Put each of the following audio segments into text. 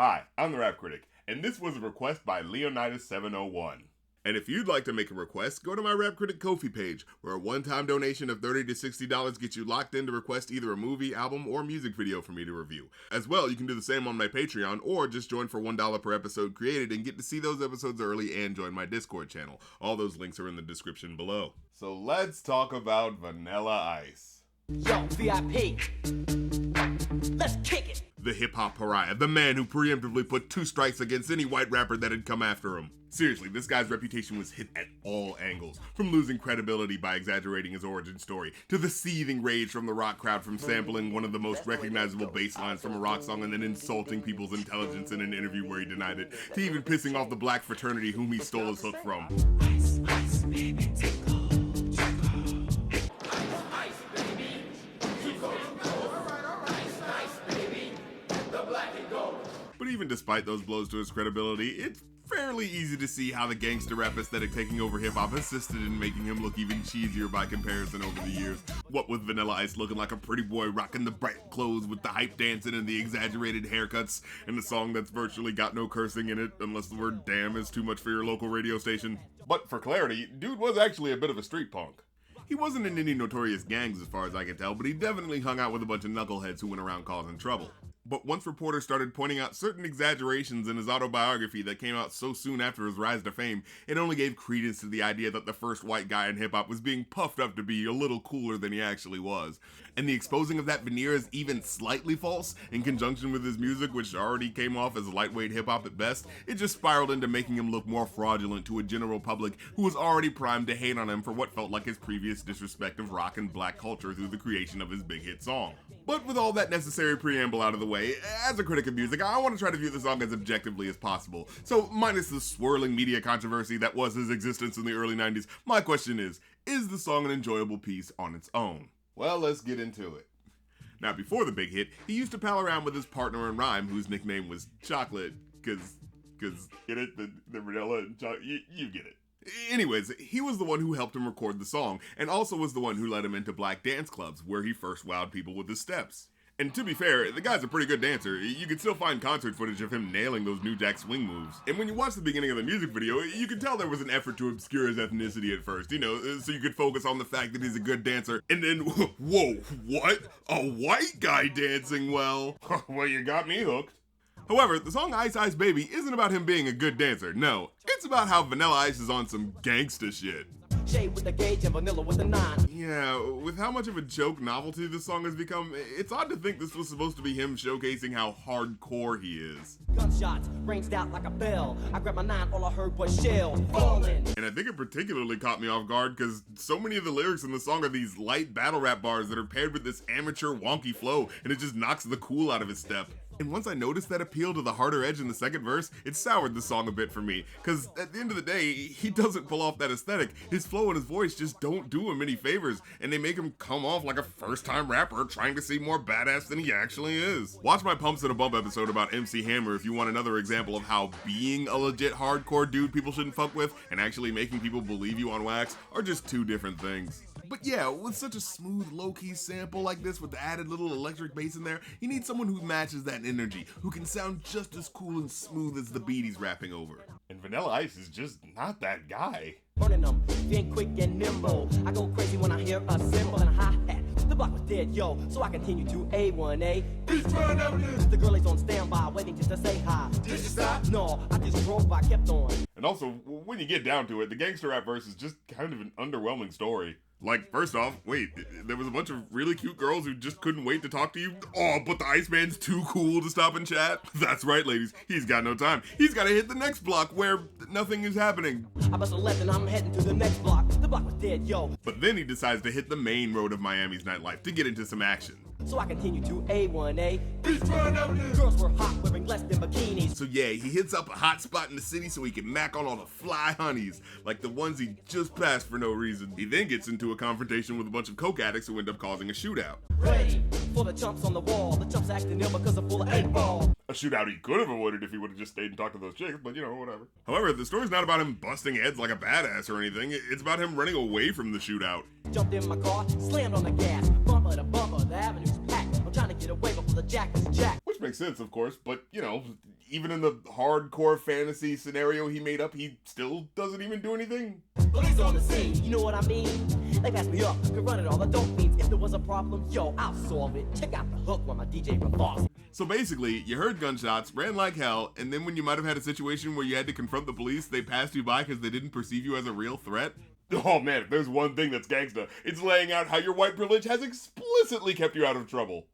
Hi, I'm the Rap Critic, and this was a request by Leonidas701. And if you'd like to make a request, go to my Rap Critic Ko-fi page, where a one-time donation of $30 to $60 gets you locked in to request either a movie, album, or music video for me to review. As well, you can do the same on my Patreon, or just join for $1 per episode created and get to see those episodes early and join my Discord channel. All those links are in the description below. So let's talk about Vanilla Ice. Yo, VIP, let's kick it. The hip-hop pariah, the man who preemptively put 2 strikes against any white rapper that had come after him. Seriously, this guy's reputation was hit at all angles, from losing credibility by exaggerating his origin story, to the seething rage from the rock crowd from sampling one of the most recognizable bass lines from a rock song and then insulting people's intelligence in an interview where he denied it, to even pissing off the black fraternity whom he stole his hook from. Ice, ice, baby, take go. But even despite those blows to his credibility, it's fairly easy to see how the gangster rap aesthetic taking over hip-hop assisted in making him look even cheesier by comparison over the years. What with Vanilla Ice looking like a pretty boy rocking the bright clothes with the hype dancing and the exaggerated haircuts, and a song that's virtually got no cursing in it unless the word damn is too much for your local radio station. But for clarity, dude was actually a bit of a street punk. He wasn't in any notorious gangs as far as I can tell, but he definitely hung out with a bunch of knuckleheads who went around causing trouble. But once reporters started pointing out certain exaggerations in his autobiography that came out so soon after his rise to fame, it only gave credence to the idea that the first white guy in hip-hop was being puffed up to be a little cooler than he actually was. And the exposing of that veneer as even slightly false, in conjunction with his music, which already came off as lightweight hip-hop at best, it just spiraled into making him look more fraudulent to a general public who was already primed to hate on him for what felt like his previous disrespect of rock and black culture through the creation of his big hit song. But with all that necessary preamble out of the way, as a critic of music, I want to try to view the song as objectively as possible. So, minus the swirling media controversy that was his existence in the early 90s, my question is the song an enjoyable piece on its own? Well, let's get into it. Now, before the big hit, he used to pal around with his partner in rhyme, whose nickname was Chocolate, cause, get it? The vanilla and chocolate, you get it. Anyways, he was the one who helped him record the song, and also was the one who led him into black dance clubs, where he first wowed people with his steps. And to be fair, the guy's a pretty good dancer. You can still find concert footage of him nailing those New Jack Swing moves. And when you watch the beginning of the music video, you can tell there was an effort to obscure his ethnicity at first, so you could focus on the fact that he's a good dancer, and then, whoa, what? A white guy dancing well? Well, you got me hooked. However, the song Ice Ice Baby isn't about him being a good dancer, no. It's about how Vanilla Ice is on some gangsta shit. Shade with the gauge and vanilla with the 9. Yeah, with how much of a joke novelty this song has become, it's odd to think this was supposed to be him showcasing how hardcore he is. Gunshots ranged out like a bell. I grabbed my 9, all I heard was shell falling. And I think it particularly caught me off guard because so many of the lyrics in the song are these light battle rap bars that are paired with this amateur wonky flow, and it just knocks the cool out of his step. And once I noticed that appeal to the harder edge in the second verse, it soured the song a bit for me, because at the end of the day, he doesn't pull off that aesthetic. His flow and his voice just don't do him any favors, and they make him come off like a first-time rapper trying to seem more badass than he actually is. Watch my Pumps and a Bump episode about MC Hammer if you want another example of how being a legit hardcore dude people shouldn't fuck with and actually making people believe you on wax are just two different things. But yeah, with such a smooth, low-key sample like this with the added little electric bass in there, you need someone who matches that energy, who can sound just as cool and smooth as the beat he's rapping over. And Vanilla Ice is just not that guy. Burning them, being quick and nimble. I go crazy when I hear a cymbal and a hi-hat. The block was dead, yo, so I continue to A1A. The girl is on standby, waiting just to say hi. Did you stop? No, I just drove by, kept on. And also, when you get down to it, the gangster rap verse is just kind of an underwhelming story. Like, first off, wait, there was a bunch of really cute girls who just couldn't wait to talk to you? Oh, but the Iceman's too cool to stop and chat? That's right, ladies, he's got no time. He's gotta hit the next block where nothing is happening. I bust a left and I'm heading to the next block. The block was dead, yo. But then he decides to hit the main road of Miami's nightlife to get into some action. So I continue to A1A. Girls were hot, wearing less than bikinis. So yeah, he hits up a hot spot in the city so he can mac on all the fly honeys, like the ones he just passed for no reason. He then gets into a confrontation with a bunch of coke addicts who end up causing a shootout. Ready for the chumps on the wall. The chumps acting ill because they're full of 8-ball. A shootout he could have avoided if he would have just stayed and talked to those chicks, but whatever. However, the story's not about him busting heads like a badass or anything. It's about him running away from the shootout. Jumped in my car, slammed on the gas, bumper to bumper, the avenue's packed. I'm trying to get away before the jack is jacked. Which makes sense, of course, but even in the hardcore fantasy scenario he made up, he still doesn't even do anything. Police on the scene, you know what I mean? They pass me up, could run it all, I don't mean. If there was a problem, yo, I'll solve it. Check out the hook while my DJ revolves. So basically, you heard gunshots, ran like hell, and then when you might have had a situation where you had to confront the police, they passed you by because they didn't perceive you as a real threat? Oh man, if there's one thing that's gangsta, it's laying out how your white privilege has explicitly kept you out of trouble.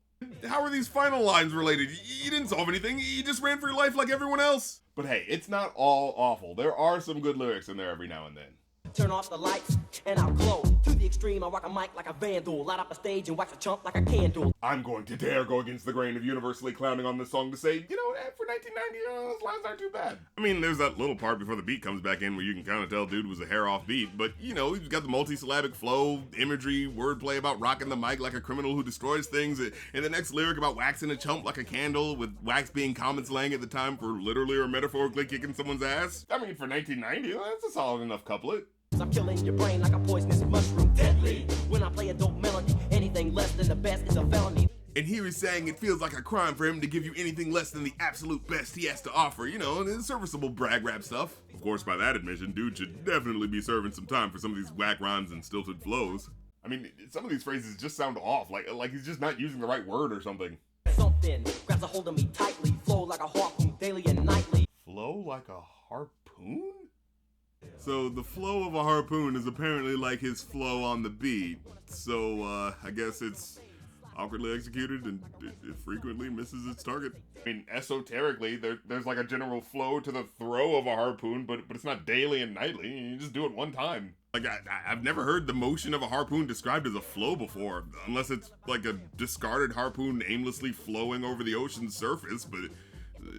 How are these final lines related? You didn't solve anything, you just ran for your life like everyone else. But hey, it's not all awful. There are some good lyrics in there every now and then. Turn off the lights and I'll glow. To the extreme, I rock a mic like a vandal. Light up a stage and wax a chump like a candle. I'm going to dare go against the grain of universally clowning on this song to say, you know, for 1990, those lines aren't too bad. I mean, there's that little part before the beat comes back in where you can kind of tell dude was a hair off beat, but you know, he's got the multi-syllabic flow, imagery, wordplay about rocking the mic like a criminal who destroys things, and the next lyric about waxing a chump like a candle, with wax being common slang at the time for literally or metaphorically kicking someone's ass. I mean, for 1990, that's a solid enough couplet. I'm killing your brain like a poisonous mushroom, deadly. When I play a dope melody, anything less than the best is a felony. And here he's saying it feels like a crime for him to give you anything less than the absolute best he has to offer, you know, and it's serviceable brag rap stuff. Of course, by that admission, dude should definitely be serving some time for some of these whack rhymes and stilted flows. I mean, some of these phrases just sound off, like he's just not using the right word or something. Something grabs a hold of me tightly, flow like a harpoon daily and nightly. Flow like a harpoon? So the flow of a harpoon is apparently like his flow on the beat, so I guess it's awkwardly executed and it frequently misses its target. I mean, esoterically, there's like a general flow to the throw of a harpoon, but it's not daily and nightly, you just do it one time. Like, I've never heard the motion of a harpoon described as a flow before, unless it's like a discarded harpoon aimlessly flowing over the ocean's surface, but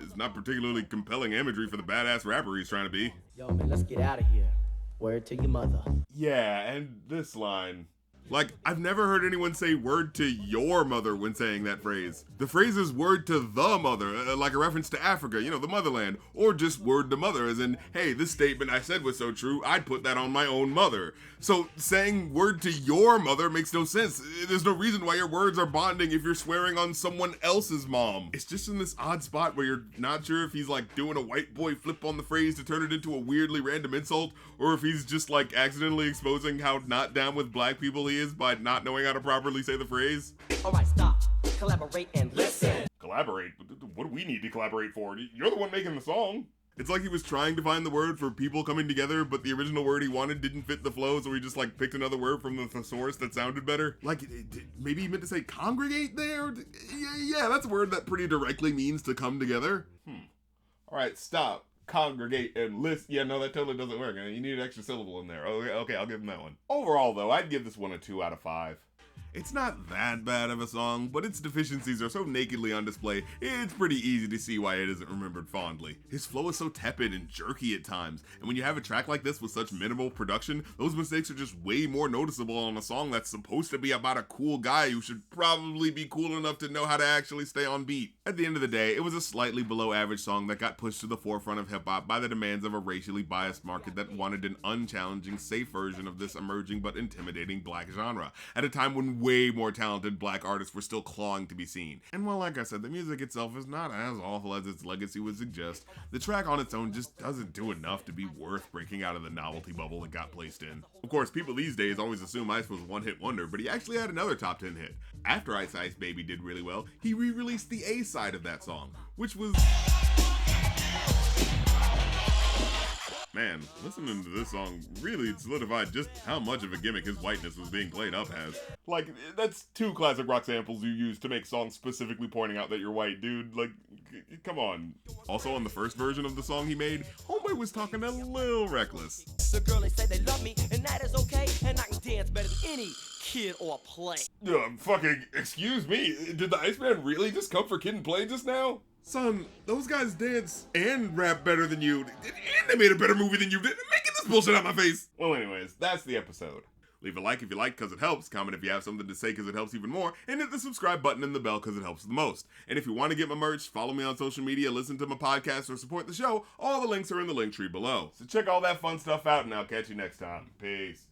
it's not particularly compelling imagery for the badass rapper he's trying to be. Yo, man, let's get out of here. Word to your mother. Yeah, and this line. Like, I've never heard anyone say word to your mother when saying that phrase. The phrase is word to the mother, like a reference to Africa, you know, the motherland, or just word to mother, as in, hey, this statement I said was so true, I'd put that on my own mother. So saying word to your mother makes no sense. There's no reason why your words are bonding if you're swearing on someone else's mom. It's just in this odd spot where you're not sure if he's like doing a white boy flip on the phrase to turn it into a weirdly random insult, or if he's just like accidentally exposing how not down with black people he is by not knowing how to properly say the phrase. Alright, stop, collaborate and listen. Collaborate? What do we need to collaborate for? You're the one making the song. It's like he was trying to find the word for people coming together, but the original word he wanted didn't fit the flow, so he just like picked another word from the thesaurus that sounded better. Like, maybe he meant to say congregate there? Yeah, that's a word that pretty directly means to come together. Alright, stop. Congregate and list. Yeah, no, that totally doesn't work. You need an extra syllable in there. Okay, I'll give him that one. Overall, though, I'd give this one a 2 out of 5. It's not that bad of a song, but its deficiencies are so nakedly on display, it's pretty easy to see why it isn't remembered fondly. His flow is so tepid and jerky at times, and when you have a track like this with such minimal production, those mistakes are just way more noticeable on a song that's supposed to be about a cool guy who should probably be cool enough to know how to actually stay on beat. At the end of the day, it was a slightly below average song that got pushed to the forefront of hip-hop by the demands of a racially biased market that wanted an unchallenging, safe version of this emerging but intimidating black genre, at a time when way more talented black artists were still clawing to be seen. And while, like I said, the music itself is not as awful as its legacy would suggest, the track on its own just doesn't do enough to be worth breaking out of the novelty bubble it got placed in. Of course, people these days always assume Ice was a one-hit wonder, but he actually had another top 10 hit. After Ice Ice Baby did really well, he re-released the A-side of that song, which was... Man, listening to this song really solidified just how much of a gimmick his whiteness was being played up as. Like, that's 2 classic rock samples you use to make songs specifically pointing out that you're white, dude. Like, come on. Also, on the first version of the song he made, Homeboy was talking a little reckless. The girl, they say they love me, and that is okay, and I can dance better than any kid or play. Fucking, excuse me, did the Iceman really just come for Kid and Play just now? Son, those guys dance and rap better than you, and they made a better movie than you did. Making this bullshit out my face. Well, anyways, that's the episode. Leave a like if you like because it helps, comment if you have something to say because it helps even more, and hit the subscribe button and the bell because it helps the most. And if you want to get my merch, follow me on social media, listen to my podcast, or support the show, all the links are in the link tree below. So check all that fun stuff out, and I'll catch you next time. Peace.